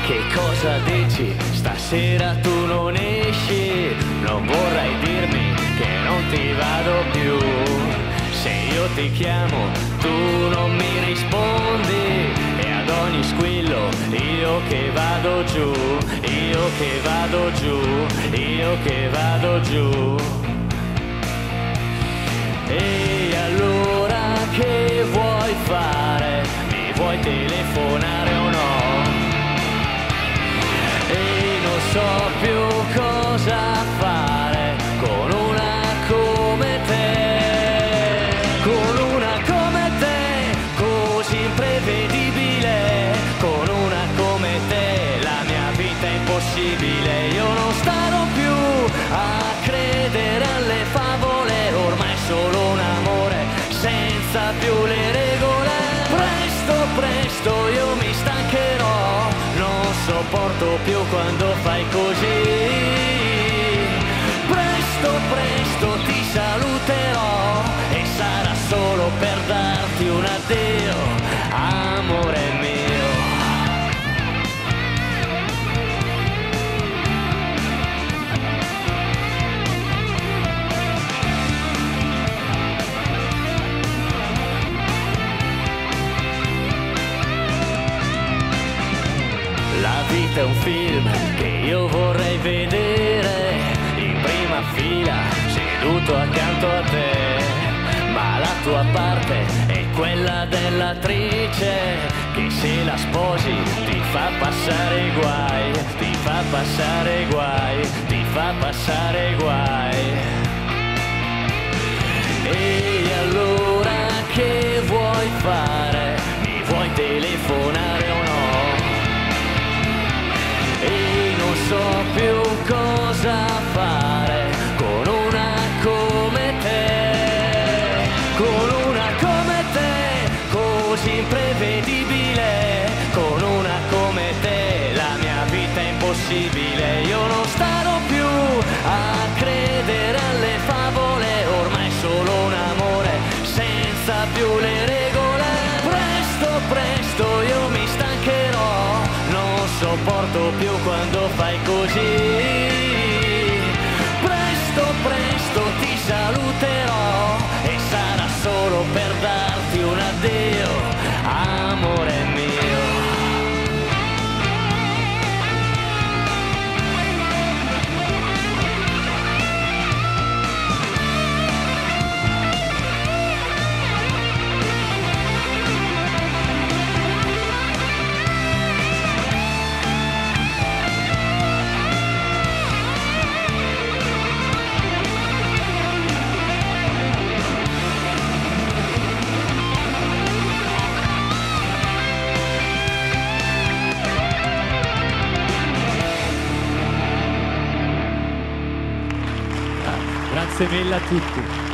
Che cosa dici? Stasera tu non esci, non vorrai dirmi che non ti vado più. Se io ti chiamo tu non mi rispondi e ad ogni squillo io che vado giù, io che vado giù, io che vado giù. E allora che vuoi fare? Mi vuoi telefonare o no? E non so più cosa fare con una come te, con una come te, così imprevedibile, con una come te la mia vita è impossibile. Io non starò più a credere alle favole, ormai è solo un amore senza più le regole. Presto, presto io mi stancherò, non sopporto più quando fai così. Presto, presto ti saluterò e sarà solo per darti un addio, amore mio. La vita è un film che io vorrei vedere in prima fila, seduto accanto a te, ma la tua parte è quella dell'attrice che se la sposi ti fa passare guai, ti fa passare guai, ti fa passare guai. E allora che vuoi fare? Mi vuoi telefonare o no? E non so più cosa fare con una come te, con una come te, così imprevedibile, con una come te la mia vita è impossibile. Io non starò più a credere alle favole, ormai è solo un amore senza più le regole. Presto, presto io mi stancherò, non sopporto più quando fai così. Presto, presto ti saluterò e sarà solo per darti un addio, amore mio. Grazie mille a tutti.